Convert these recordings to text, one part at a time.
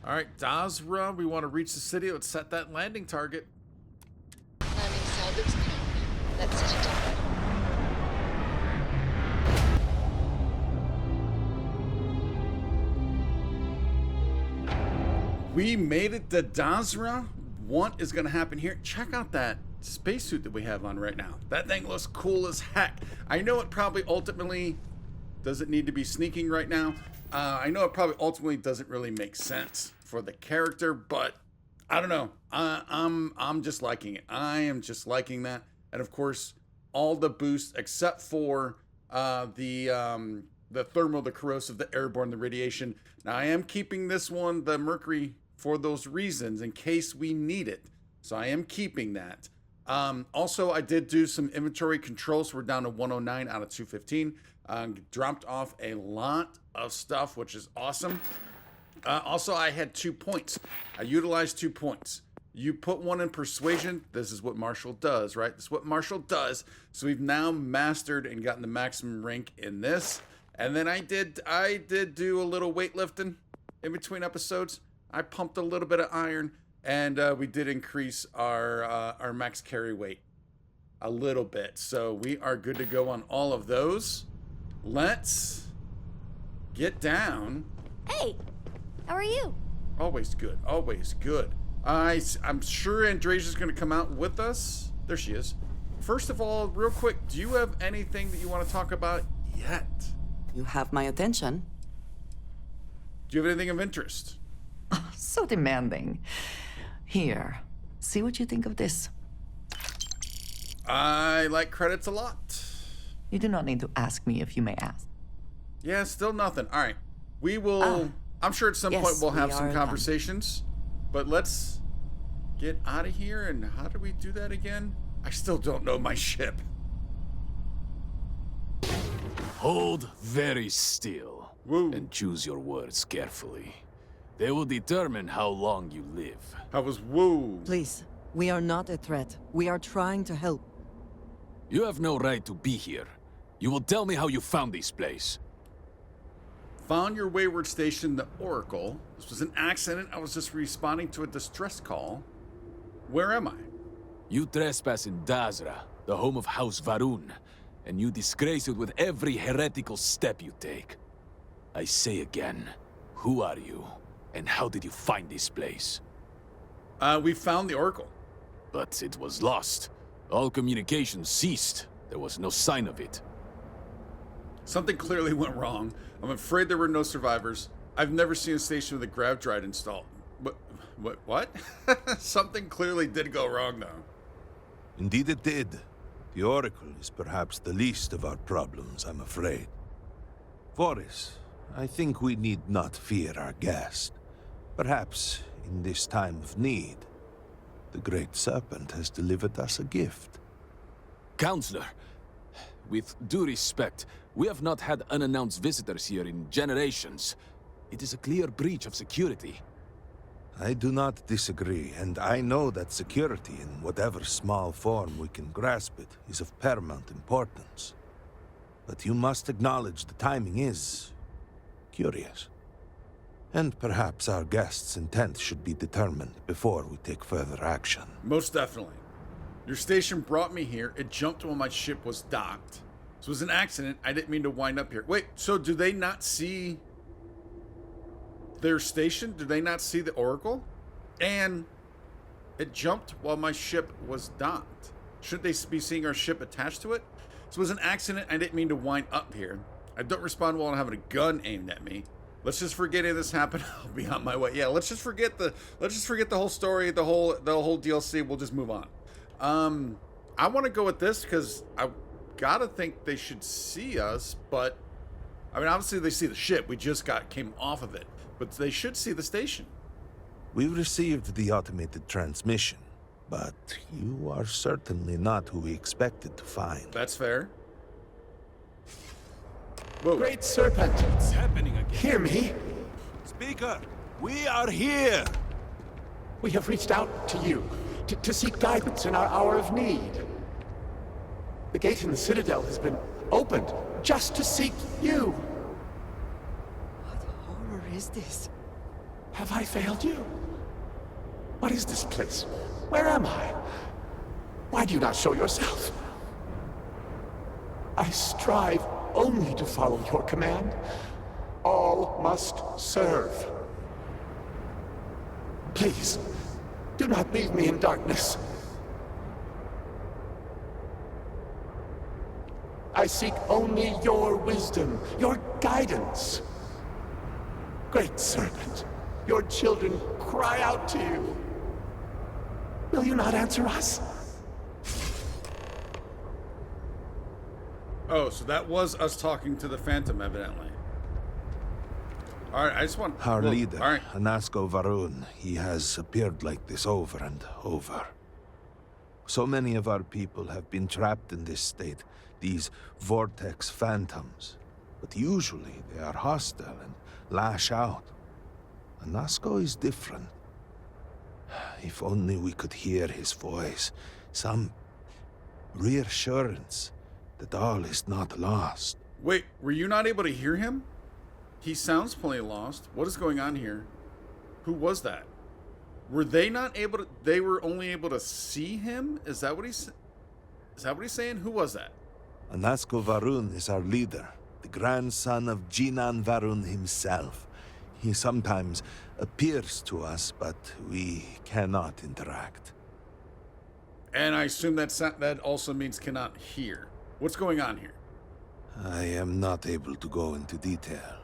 All right, Dazra, we want to reach the city. Let's set that landing target. Landing salvage code. Let's set a target. We made it to Dazra. What is going to happen here? Check out that spacesuit that we have on right now. That thing looks cool as heck. I know it probably ultimately doesn't need to be sneaking right now. I know it probably ultimately doesn't really make sense for the character, but I don't know. I'm just liking it. I am just liking that, and of course, all the boosts except for the thermal, the corrosive, the airborne, the radiation. Now I am keeping this one, the mercury, for those reasons in case we need it. So I am keeping that. Also, I did do some inventory controls. So we're down to 109 out of 215. Dropped off a lot of stuff, which is awesome. Also, I had 2 points. I utilized 2 points. You put one in persuasion. This is what Marshall does, right? This is what Marshall does. So we've now mastered and gotten the maximum rank in this. And then I did do a little weightlifting in between episodes. I pumped a little bit of iron, and we did increase our max carry weight a little bit. So we are good to go on all of those. Let's get down. Hey, how are you? Always good, always good. I'm sure Andresia's going to come out with us. There she is. First of all, real quick, do you have anything that you want to talk about yet? You have my attention. Do you have anything of interest? So demanding. Here, see what you think of this. I like credits a lot. You do not need to ask me if you may ask. Yeah, still nothing. All right. We will... I'm sure at some point we'll have some conversations. But let's get out of here. And how do we do that again? I still don't know my ship. Hold very still. Woo. And choose your words carefully. They will determine how long you live. I was woo. Please, we are not a threat. We are trying to help. You have no right to be here. You will tell me how you found this place. Found your wayward station, the Oracle. This was an accident. I was just responding to a distress call. Where am I? You trespass in Dazra, the home of House Varun, and you disgrace it with every heretical step you take. I say again, who are you? And how did you find this place? We found the Oracle. But it was lost. All communication ceased. There was no sign of it. Something clearly went wrong. I'm afraid there were no survivors. I've never seen a station with a grav drive installed. What? Something clearly did go wrong, though. Indeed it did. The Oracle is perhaps the least of our problems, I'm afraid. Voris, I think we need not fear our guest. Perhaps, in this time of need, the Great Serpent has delivered us a gift. Counselor, with due respect, we have not had unannounced visitors here in generations. It is a clear breach of security. I do not disagree, and I know that security, in whatever small form we can grasp it, is of paramount importance. But you must acknowledge the timing is curious. And perhaps our guest's intent should be determined before we take further action. Most definitely. Your station brought me here. It jumped when my ship was docked. So it was an accident. I didn't mean to wind up here. Wait, so do they not see their station? Do they not see the Oracle? And it jumped while my ship was docked. Shouldn't they be seeing our ship attached to it? So it was an accident. I didn't mean to wind up here. I don't respond well to having a gun aimed at me. Let's just forget any of this happened. I'll be on my way. Yeah, let's just forget the whole story, the whole DLC. We'll just move on. I want to go with this because I gotta think they should see us, but I mean, obviously they see the ship. We just came off of it, but they should see the station. We received the automated transmission, but you are certainly not who we expected to find. That's fair. Whoa. Great Serpent, What's happening again? hear me. Speaker, we are here! We have reached out to you to seek guidance in our hour of need. The gate in the Citadel has been opened just to seek you. What horror is this? Have I failed you? What is this place? Where am I? Why do you not show yourself? I strive only to follow your command. All must serve. Please, do not leave me in darkness. I seek only your wisdom, your guidance. Great Serpent, your children cry out to you. Will you not answer us? Oh, so that was us talking to the Phantom, evidently. Alright, I just want... Our well, leader, alright. Anasko Varun, he has appeared like this over and over. So many of our people have been trapped in this state, these vortex phantoms. But usually they are hostile and lash out. Anasko is different. If only we could hear his voice, some reassurance that all is not lost. Wait, were you not able to hear him? He sounds plainly lost. What is going on here? Who was that? Were they not able to... They were only able to see him? Is that what he's saying? Who was that? Anasko Varun is our leader, the grandson of Jinan Varun himself. He sometimes appears to us, but we cannot interact. And I assume that also means cannot hear. What's going on here? I am not able to go into detail.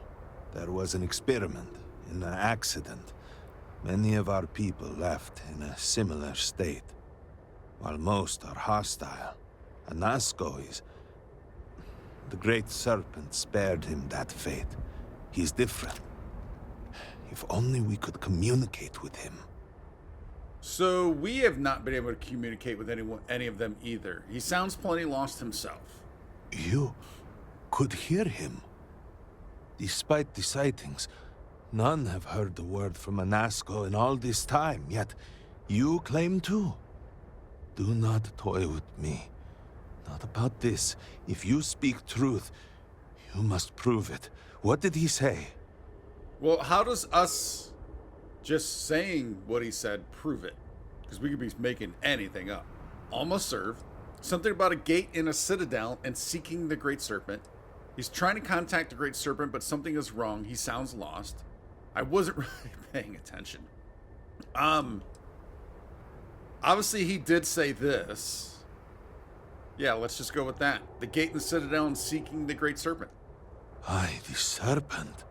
There was an experiment, an accident. Many of our people left in a similar state. While most are hostile, Anasko is... The Great Serpent spared him that fate. He's different. If only we could communicate with him. So we have not been able to communicate with any of them either. He sounds plenty lost himself. You could hear him. Despite the sightings, none have heard the word from Anasko in all this time, yet you claim to. Do not toy with me. Not about this. If you speak truth, you must prove it. What did he say? Well, how does us just saying what he said prove it? Because we could be making anything up. Almost served. Something about a gate in a citadel and seeking the Great Serpent. He's trying to contact the Great Serpent, but something is wrong. He sounds lost. I wasn't really paying attention. Obviously he did say this. Yeah, let's just go with that. The gate in the citadel and seeking the Great Serpent. Aye, the serpent.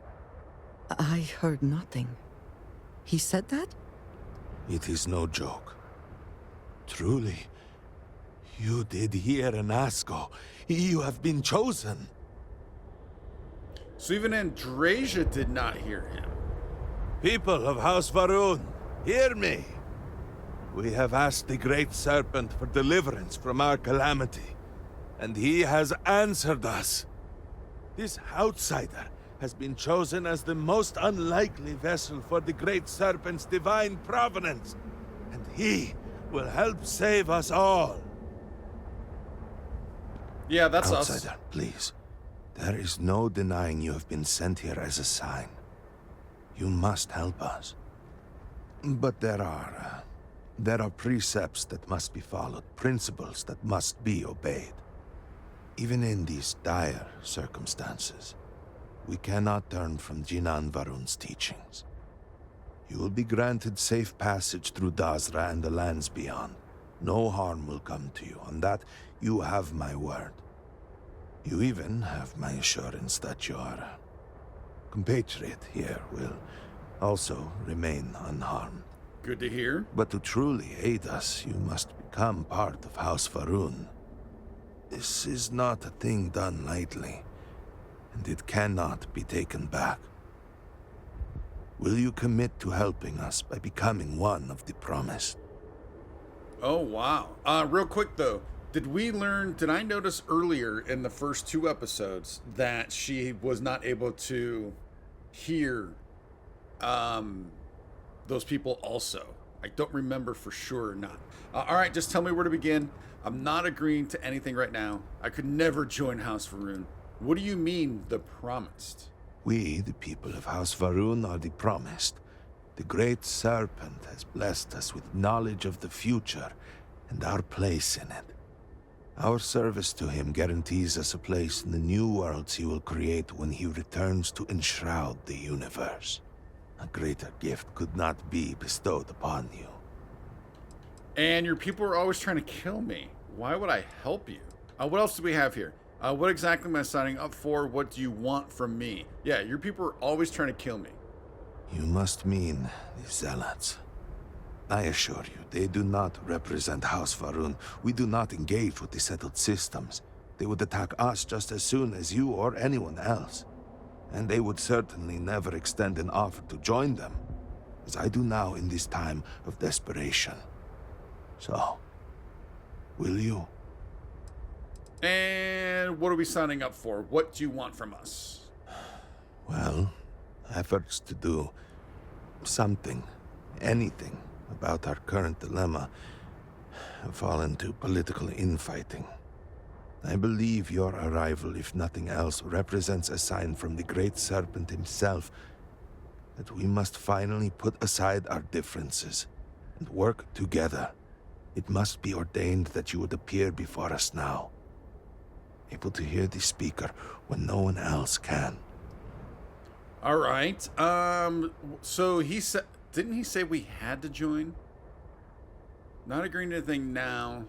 I heard nothing. He said that? It is no joke. Truly, you did hear Anasko. You have been chosen. So even Andrasia did not hear him. People of House Varun, hear me. We have asked the Great Serpent for deliverance from our calamity, and he has answered us. This outsider has been chosen as the most unlikely vessel for the Great Serpent's divine providence, and he will help save us all. Yeah, that's Outsider, us. please. There is no denying you have been sent here as a sign. You must help us. But there are precepts that must be followed, principles that must be obeyed. Even in these dire circumstances, we cannot turn from Jinan Varun's teachings. You will be granted safe passage through Dazra and the lands beyond. No harm will come to you. On that, you have my word. You even have my assurance that your compatriot here will also remain unharmed. Good to hear. But to truly aid us, you must become part of House Varun. This is not a thing done lightly, and it cannot be taken back. Will you commit to helping us by becoming one of the promised? Oh, wow. Real quick, though. Did I notice earlier in the first 2 episodes that she was not able to hear those people also? I don't remember for sure or not. All right, just tell me where to begin. I'm not agreeing to anything right now. I could never join House Varun. What do you mean, the promised? We, the people of House Varun, are the promised. The Great Serpent has blessed us with knowledge of the future and our place in it. Our service to him guarantees us a place in the new worlds he will create when he returns to enshroud the universe. A greater gift could not be bestowed upon you. And your people are always trying to kill me. Why would I help you? What else do we have here? What exactly am I signing up for? What do you want from me? Yeah, your people are always trying to kill me. You must mean the Zealots. I assure you, they do not represent House Varun. We do not engage with the settled systems. They would attack us just as soon as you or anyone else. And they would certainly never extend an offer to join them, as I do now in this time of desperation. So, will you? And what are we signing up for? What do you want from us? Well, efforts to do something, anything, about our current dilemma have fallen to political infighting. I believe your arrival, if nothing else, represents a sign from the Great Serpent himself that we must finally put aside our differences and work together. It must be ordained that you would appear before us now, able to hear the speaker when no one else can. All right. So he said, didn't he say we had to join? Not agreeing to anything now.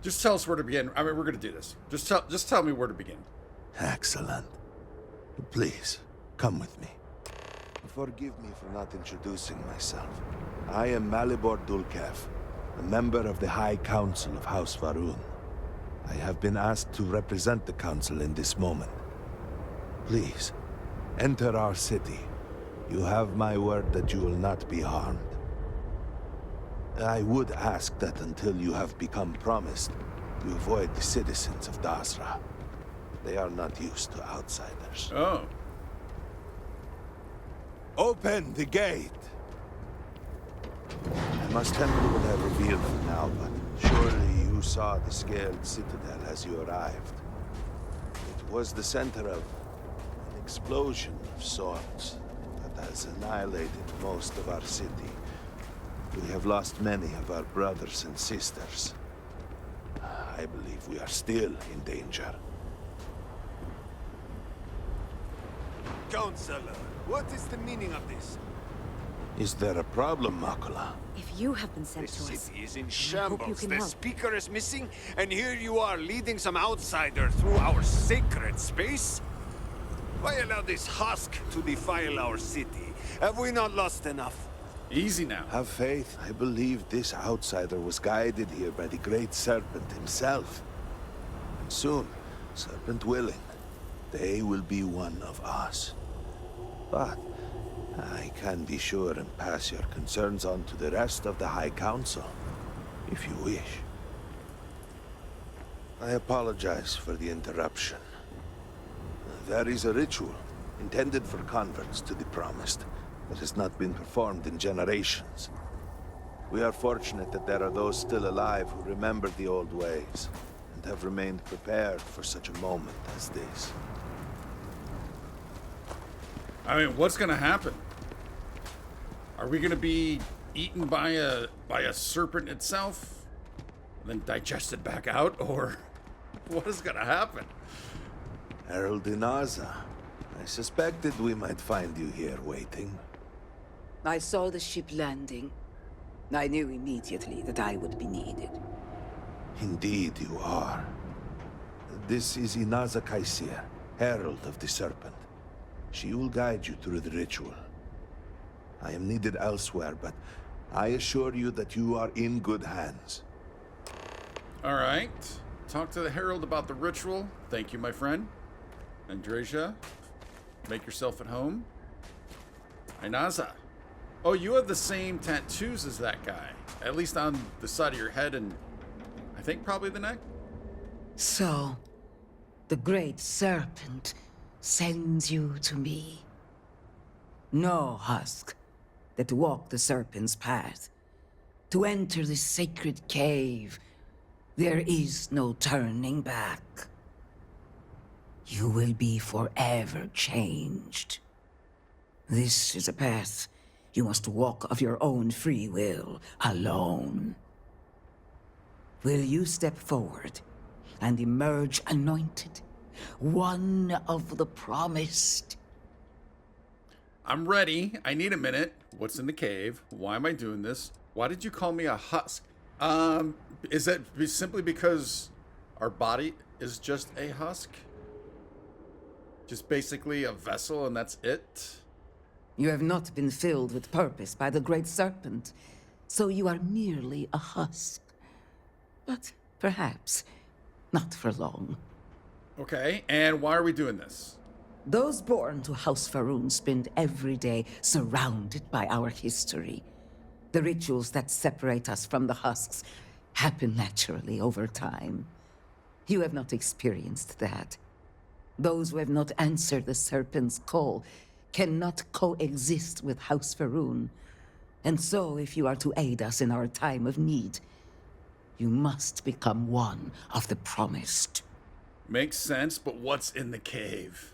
Just tell us where to begin. I mean, we're going to do this. Just tell me where to begin. Excellent. Please, come with me. Forgive me for not introducing myself. I am Malibor Dulkev, a member of the High Council of House Varun. I have been asked to represent the Council in this moment. Please, enter our city. You have my word that you will not be harmed. I would ask that until you have become promised, you avoid the citizens of Dasra. They are not used to outsiders. Oh. Open the gate! I must tell you what I revealed for now, but surely you saw the scaled citadel as you arrived. It was the center of an explosion of sorts that has annihilated most of our city. We have lost many of our brothers and sisters. I believe we are still in danger. Counselor, what is the meaning of this? Is there a problem, Makula? If you have been sent The to us, city is in I hope you shambles. can The help. speaker is missing, and here you are leading some outsider through our sacred space? Why allow this husk to defile our city? Have we not lost enough? Easy now. Have faith. I believe this outsider was guided here by the Great Serpent himself. And soon, Serpent willing, they will be one of us. But I can be sure and pass your concerns on to the rest of the High Council, if you wish. I apologize for the interruption. There is a ritual intended for converts to the Promised that has not been performed in generations. We are fortunate that there are those still alive who remember the old ways and have remained prepared for such a moment as this. I mean, what's going to happen? Are we going to be eaten by a serpent itself, then digested back out, or what is going to happen? Herald Inaza, I suspected we might find you here waiting. I saw the ship landing. I knew immediately that I would be needed. Indeed you are. This is Inaza Kaisir, Herald of the Serpent. She will guide you through the ritual. I am needed elsewhere, but I assure you that you are in good hands. All right. Talk to the Herald about the ritual. Thank you, my friend. Andreja, make yourself at home. Inaza. Oh, you have the same tattoos as that guy. At least on the side of your head and I think probably the neck. So, the Great Serpent sends you to me. No husk that walk the Serpent's path. To enter the sacred cave, there is no turning back. You will be forever changed. This is a path you must walk of your own free will, alone. Will you step forward and emerge anointed, one of the promised? I'm ready. I need a minute. What's in the cave? Why am I doing this? Why did you call me a husk? Is that simply because our body is just a husk? Just basically a vessel and that's it? You have not been filled with purpose by the great serpent, so you are merely a husk. But perhaps not for long. Okay, and why are we doing this? Those born to House Faroon spend every day surrounded by our history. The rituals that separate us from the husks happen naturally over time. You have not experienced that. Those who have not answered the serpent's call cannot coexist with House Faroon. And so, if you are to aid us in our time of need, you must become one of the promised. Makes sense, but what's in the cave?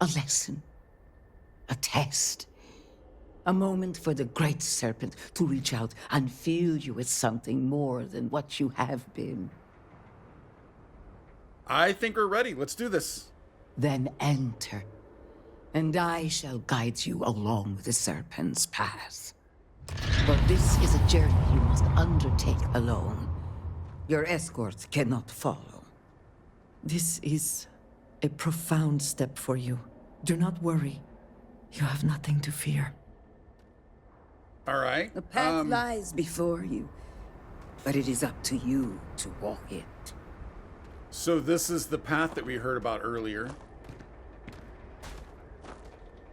A lesson. A test. A moment for the great serpent to reach out and fill you with something more than what you have been. I think we're ready. Let's do this. Then enter, and I shall guide you along the serpent's path. But this is a journey you must undertake alone. Your escort cannot follow. This is a profound step for you. Do not worry. You have nothing to fear. All right. The path lies before you, but it is up to you to walk it. So this is the path that we heard about earlier.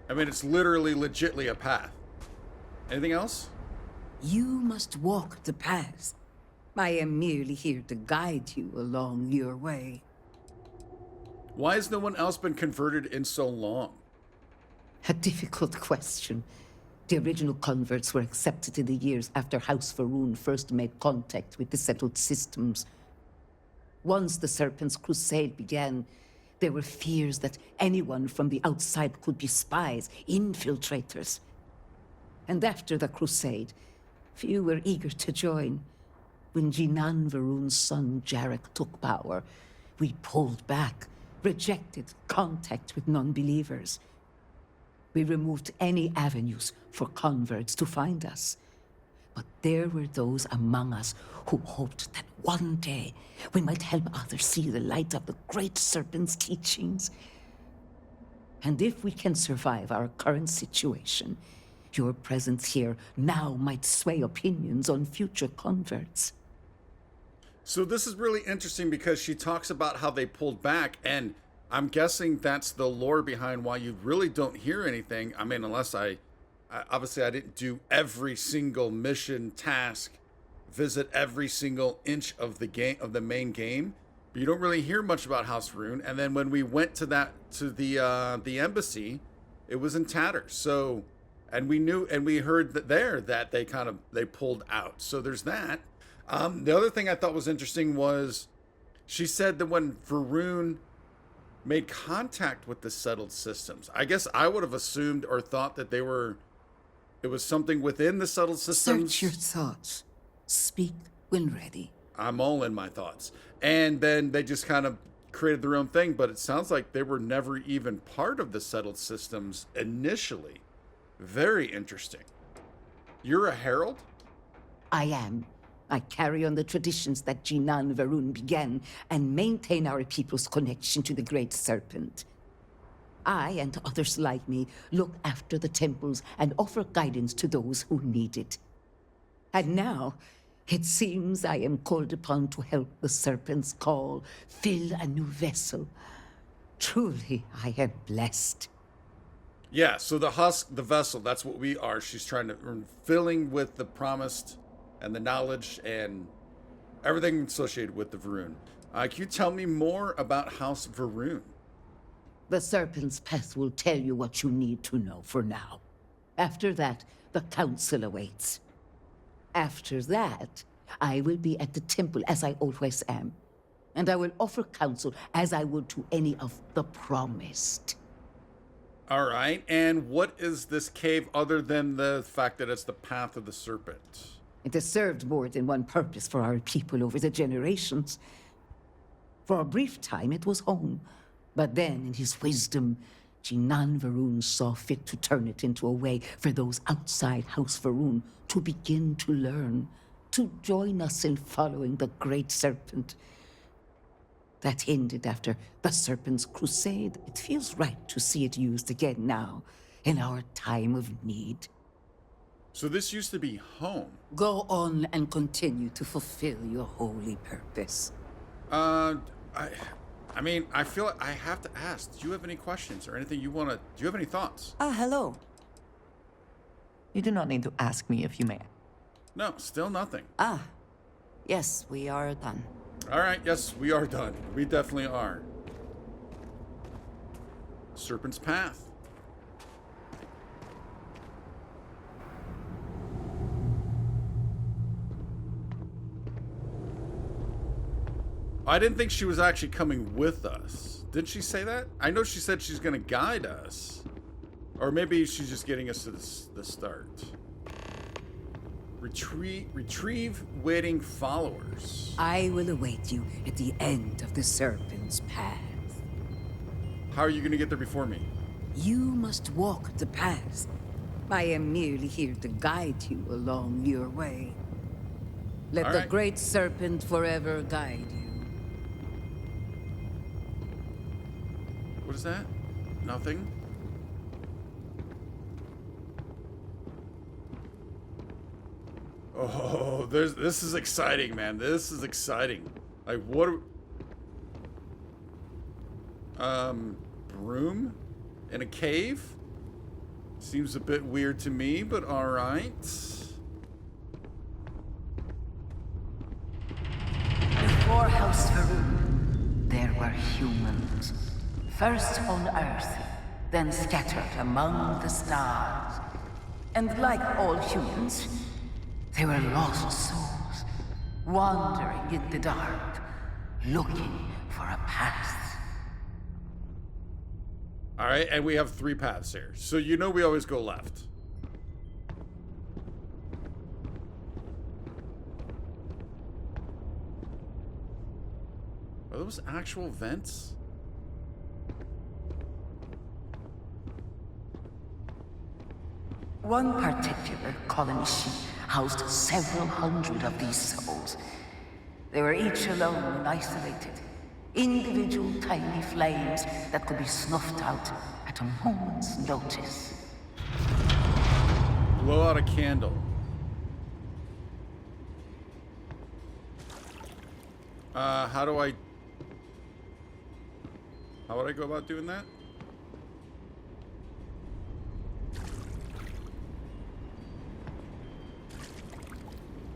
I mean, it's literally, legitly a path. Anything else? You must walk the path. I am merely here to guide you along your way. Why has no one else been converted in so long? A difficult question. The original converts were accepted in the years after House Faroon first made contact with the settled systems. Once the Serpent's Crusade began, there were fears that anyone from the outside could be spies, infiltrators. And after the Crusade, few were eager to join. When Jinan Varun's son Jarek took power, we pulled back, rejected contact with non-believers. We removed any avenues for converts to find us. But there were those among us who hoped that one day we might help others see the light of the Great Serpent's teachings. And if we can survive our current situation, your presence here now might sway opinions on future converts. So this is really interesting because she talks about how they pulled back, and I'm guessing that's the lore behind why you really don't hear anything. I mean, unless obviously I didn't do every single mission task, visit every single inch of the game, of the main game. But you don't really hear much about House Faroon. And then when we went to the embassy, it was in tatters. So, and we heard that they pulled out. So there's that. The other thing I thought was interesting was she said that when Faroon made contact with the settled systems, I guess I would have assumed or thought that it was something within the settled systems. Search your thoughts. Speak when ready. I'm all in my thoughts. And then they just kind of created their own thing, but it sounds like they were never even part of the settled systems initially. Very interesting. You're a herald? I am. I carry on the traditions that Jinan Varun began and maintain our people's connection to the Great Serpent. I and others like me look after the temples and offer guidance to those who need it. And now, it seems I am called upon to help the Serpent's call fill a new vessel. Truly, I am blessed. Yeah, so the husk, the vessel, that's what we are. She's trying to filling with the promised and the knowledge and everything associated with the Varun. Can you tell me more about House Varun? The Serpent's Path will tell you what you need to know for now. After that, the Council awaits. After that, I will be at the temple as I always am. And I will offer counsel as I would to any of the promised. All right. And what is this cave other than the fact that it's the path of the serpent? It has served more than one purpose for our people over the generations. For a brief time, it was home. But then, in his wisdom, Jinan Varun saw fit to turn it into a way for those outside House Varun to begin to learn, to join us in following the Great Serpent. That ended after the Serpent's crusade. It feels right to see it used again now, in our time of need. So this used to be home. Go on and continue to fulfill your holy purpose. I mean, I feel like I have to ask. Do you have any questions or anything you want to... Do you have any thoughts? Hello. You do not need to ask me if you may. No, still nothing. Yes, we are done. All right, yes, we are done. We definitely are. Serpent's Path. I didn't think she was actually coming with us. Didn't she say that? I know she said she's going to guide us. Or maybe she's just getting us to the start. Retrieve waiting followers. I will await you at the end of the Serpent's Path. How are you going to get there before me? You must walk the path. I am merely here to guide you along your way. Let the Great Serpent forever guide you. What is that? Nothing? Oh, this is exciting, man. This is exciting. Like, what are... broom? In a cave? Seems a bit weird to me, but alright. Before House Varun, there were humans. First on Earth, then scattered among the stars. And like all humans, they were lost souls, wandering in the dark, looking for a path. Alright, and we have 3 paths here. So you know we always go left. Are those actual vents? One particular colony ship housed several hundred of these souls. They were each alone and isolated, individual tiny flames that could be snuffed out at a moment's notice. Blow out a candle. How would I go about doing that?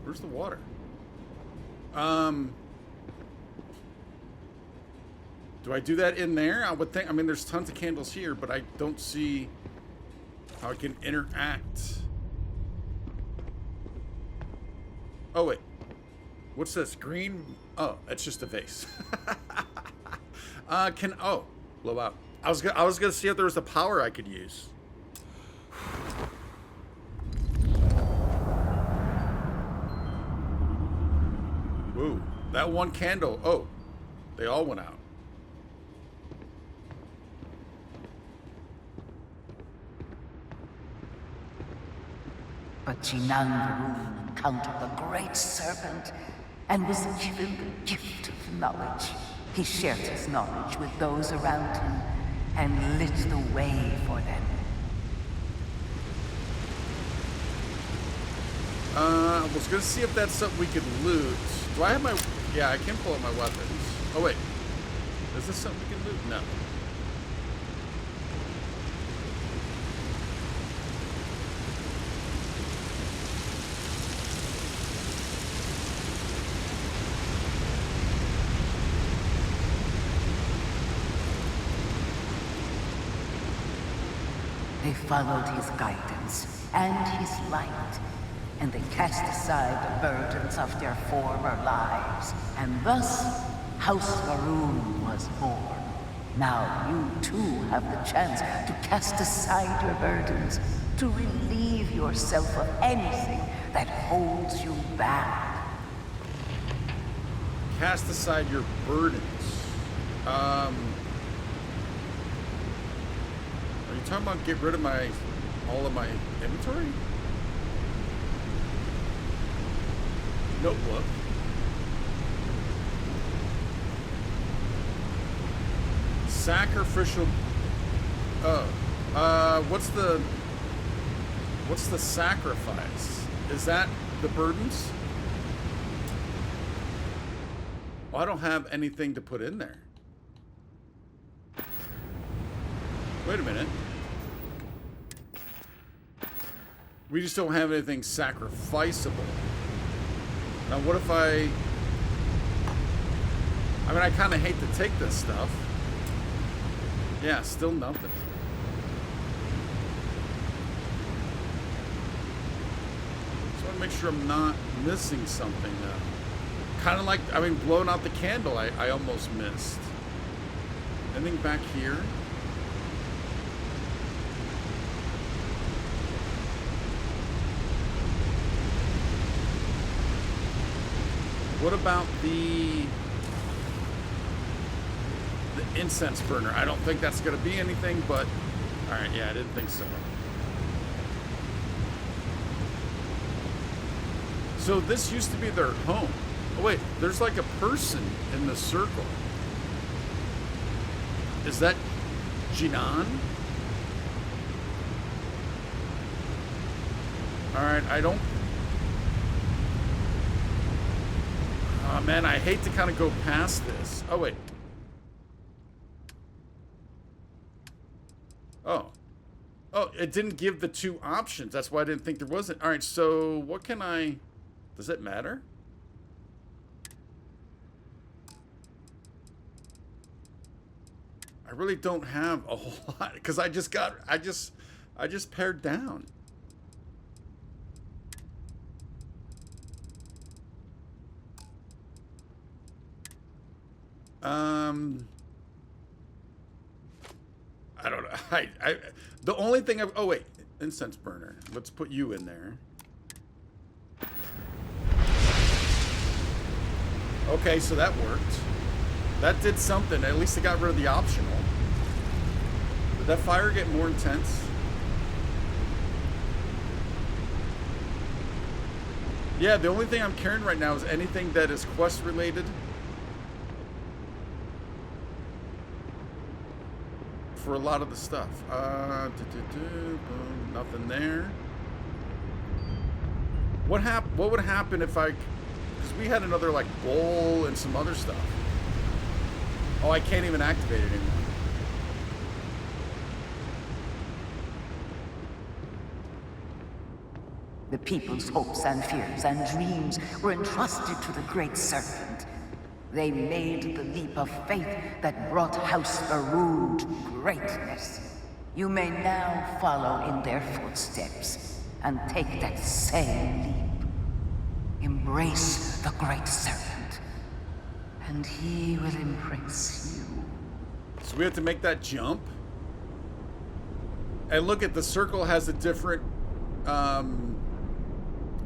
Where's the water? Do I do that in there? I would think, I mean, there's tons of candles here, but I don't see how I can interact. Oh, wait. What's this? Green? Oh, that's just a vase. Oh, blow out. I was gonna see if there was a power I could use. Woo, that one candle. Oh, they all went out. But Jinan Varun encountered the Great Serpent and was given the gift of knowledge. He shared his knowledge with those around him and lit the way for them. I was gonna see if that's something we could loot. Do I have my... Yeah, I can pull out my weapons. Oh, wait. Is this something we can loot? No. They followed his guidance and his light, and they cast aside the burdens of their former lives, and thus House Varun was born. Now you too have the chance to cast aside your burdens, to relieve yourself of anything that holds you back. Cast aside your burdens. Are you talking about get rid of all of my inventory? Notebook. Sacrificial. What's the sacrifice? Is that the burdens? Well, I don't have anything to put in there. Wait a minute. We just don't have anything sacrificable. Now, what if I mean, I kind of hate to take this stuff. Yeah, still nothing. Just want to make sure I'm not missing something, though. Kind of like, I mean, blowing out the candle, I almost missed. Anything back here? What about the incense burner? I don't think that's going to be anything, but all right, yeah, I didn't think so. So this used to be their home. Oh wait, there's like a person in the circle. Is that Jinan? All right, I don't. Oh man, I hate to kind of go past this. Oh wait. Oh, it didn't give the two options. That's why I didn't think there wasn't. All right, so what can I... Does it matter? I really don't have a whole lot because I just pared down. I don't know. The only thing oh wait, incense burner. Let's put you in there. Okay, so that worked. That did something. At least it got rid of the optional. Did that fire get more intense? Yeah, the only thing I'm carrying right now is anything that is quest related. For a lot of the stuff. Nothing there. What would happen if I... Because we had another, like, bowl and some other stuff. Oh, I can't even activate it anymore. The people's hopes and fears and dreams were entrusted to the Great Serpent. They made the leap of faith that brought House Varun to greatness. You may now follow in their footsteps and take that same leap. Embrace the Great Serpent, and he will embrace you. So we have to make that jump? And look at the circle has a different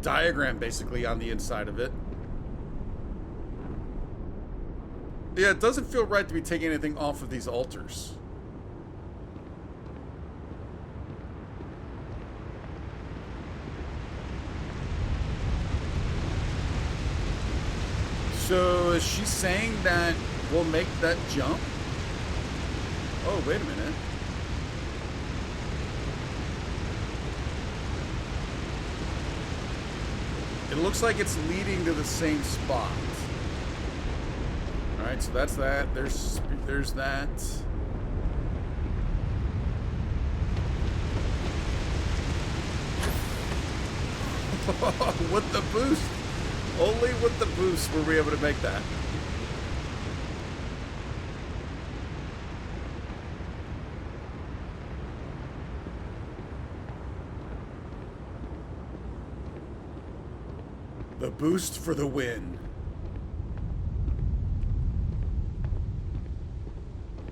diagram basically on the inside of it. Yeah, it doesn't feel right to be taking anything off of these altars. So is she saying that we'll make that jump? Oh, wait a minute. It looks like it's leading to the same spot. All right, so that's that. There's that. With the boost. Only with the boost were we able to make that. The boost for the win.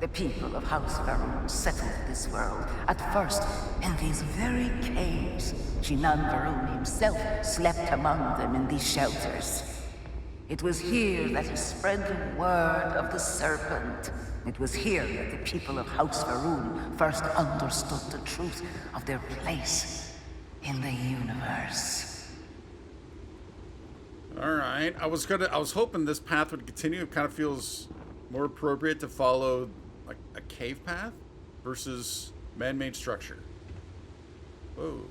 The people of House Varun settled this world, at first in these very caves. Shinan Varun himself slept among them in these shelters. It was here that he spread the word of the serpent. It was here that the people of House Varun first understood the truth of their place in the universe. All right. I was hoping this path would continue. It kind of feels more appropriate to follow like a cave path versus man-made structure. Whoa.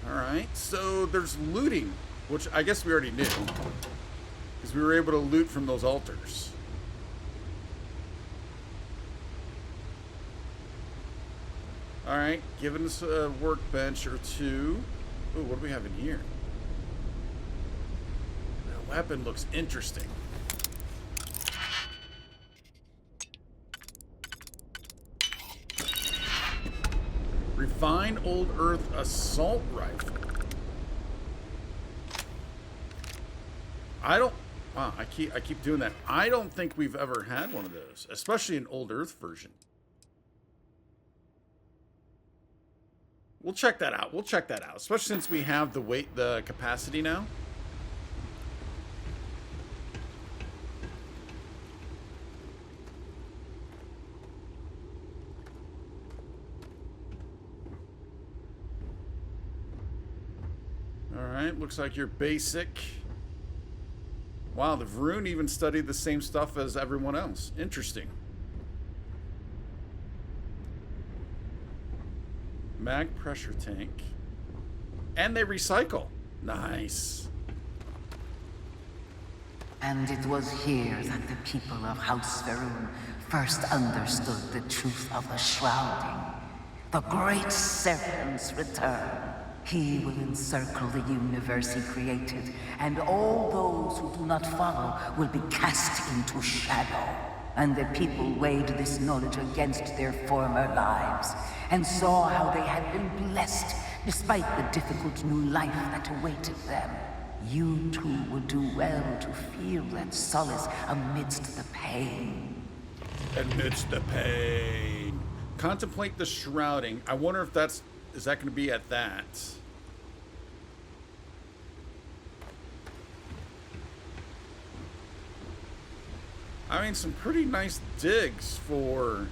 All right. So there's looting, which I guess we already knew, because we were able to loot from those altars. All right, giving us a workbench or two. Ooh, what do we have in here? The weapon looks interesting. Refined Old Earth assault rifle. Wow, I keep doing that. I don't think we've ever had one of those, especially an Old Earth version. We'll check that out. We'll check that out, especially since we have the capacity now. All right, looks like you're basic. Wow, the Varun even studied the same stuff as everyone else. Interesting. Mag pressure tank. And they recycle. Nice. And it was here that the people of House Varun first understood the truth of the shrouding. The great serpent's return. He will encircle the universe he created, and all those who do not follow will be cast into shadow. And the people weighed this knowledge against their former lives, and saw how they had been blessed despite the difficult new life that awaited them. You too would do well to feel that solace amidst the pain. Amidst the pain. Contemplate the shrouding. I wonder if is that going to be at that? I mean, some pretty nice digs for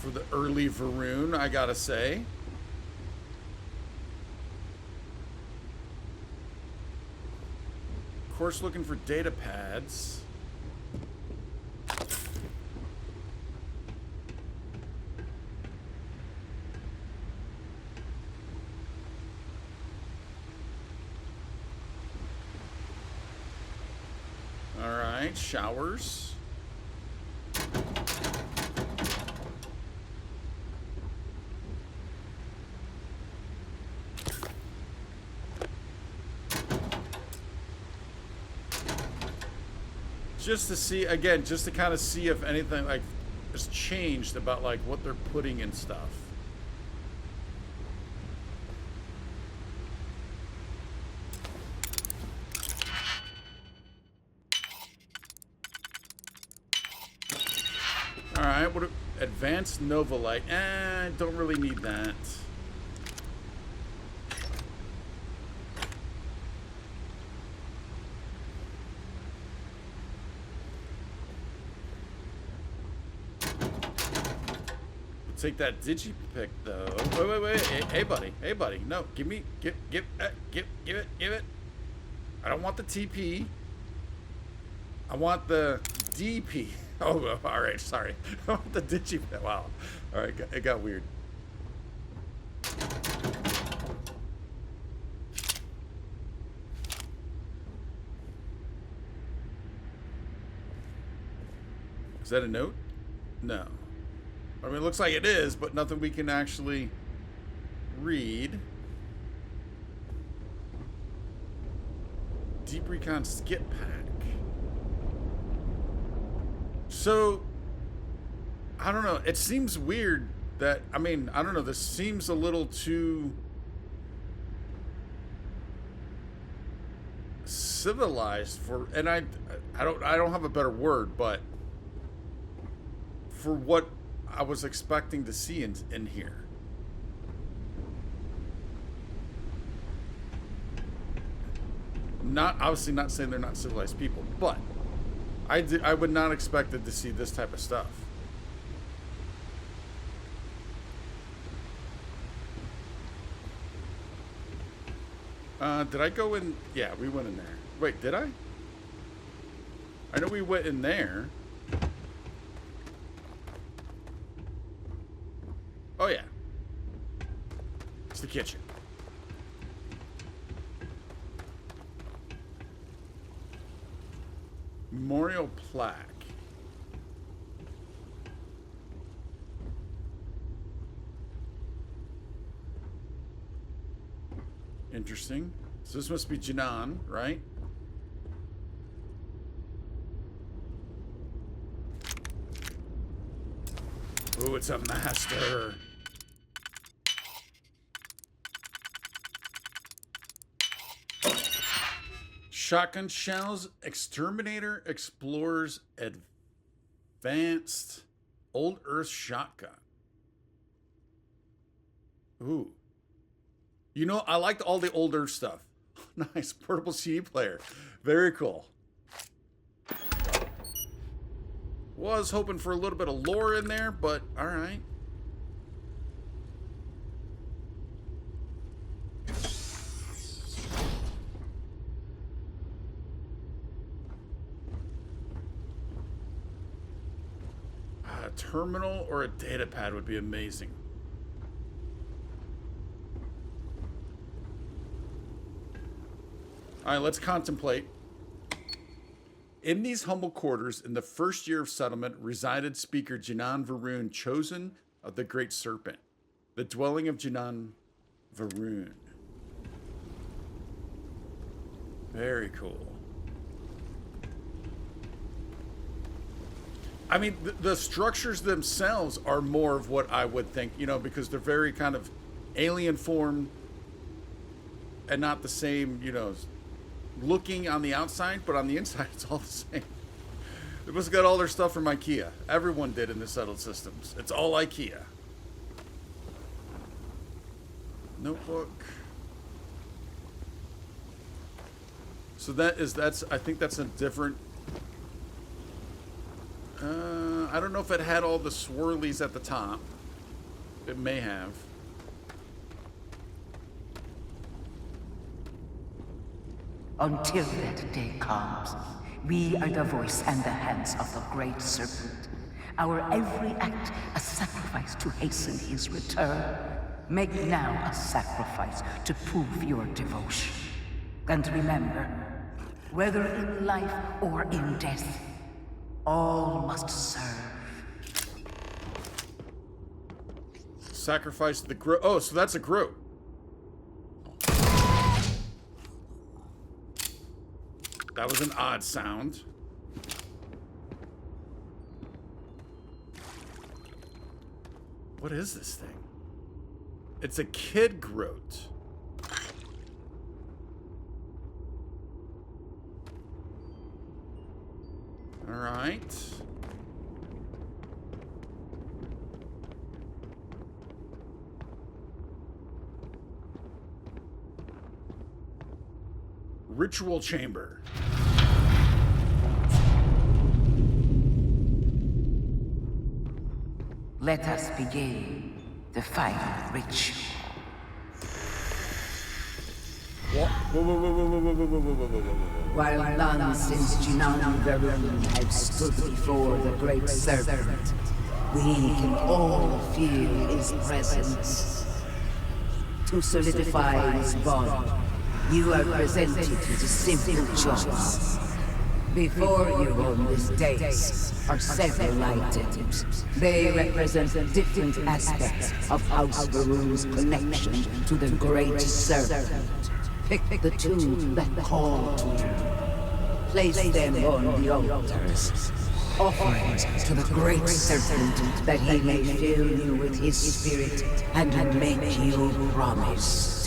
the early Varun, I gotta say. Of course, looking for data pads. All right, showers. Just to see, again, just to kind of see if anything like has changed about like what they're putting in stuff. All right, what advanced Nova Light? Don't really need that. Take that digipick though. Wait. Hey, buddy. No, give it. I don't want the TP. I want the DP. Oh, all right. Sorry. I want the digipick. Wow. All right, it got weird. Is that a note? No. I mean, it looks like it is, but nothing we can actually read. Deep Recon Skip Pack. So, I don't know. It seems weird that, I mean, I don't know. This seems a little too civilized for, and I don't have a better word, but for what I was expecting to see in here. Obviously not saying they're not civilized people, but I would not expected to see this type of stuff. Did I go in? Yeah, we went in there. Wait, did I? I know we went in there. Oh, yeah. It's the kitchen. Memorial plaque. Interesting. So this must be Jinan, right? Ooh, it's a master. Shotgun shells, exterminator, explorers, advanced, old earth shotgun. Ooh. You know, I liked all the old earth stuff. Nice, portable CD player. Very cool. Was hoping for a little bit of lore in there, but all right. A terminal or a data pad would be amazing. All right, let's contemplate. In these humble quarters, in the first year of settlement, resided speaker Jinan Varun, chosen of the Great Serpent, the dwelling of Jinan Varun. Very cool. I mean, the structures themselves are more of what I would think, you know, because they're very kind of alien form and not the same, you know, looking on the outside, but on the inside, it's all the same. They must have got all their stuff from IKEA. Everyone did in the settled systems. It's all IKEA. Notebook. So I think that's a different... I don't know if it had all the swirlies at the top. It may have. Until that day comes, we are the voice and the hands of the Great Serpent. Our every act a sacrifice to hasten his return. Make now a sacrifice to prove your devotion. And remember, whether in life or in death, all must serve. Sacrifice the Groat. Oh, so that's a Groat. That was an odd sound. What is this thing? It's a kid Groat. All right. Ritual chamber. Let us begin the final ritual. While none since Jinan Varun have stood before the Great Serpent, we can all feel his presence. To solidify this bond, you are presented with a simple choice. Before you on this dais are several items. They represent different aspects of House Varun's connection to the Great Serpent. Pick the two that call to you. Place them on the altars. Offerings to the Great Serpent that he may fill you with his spirit and make you promise.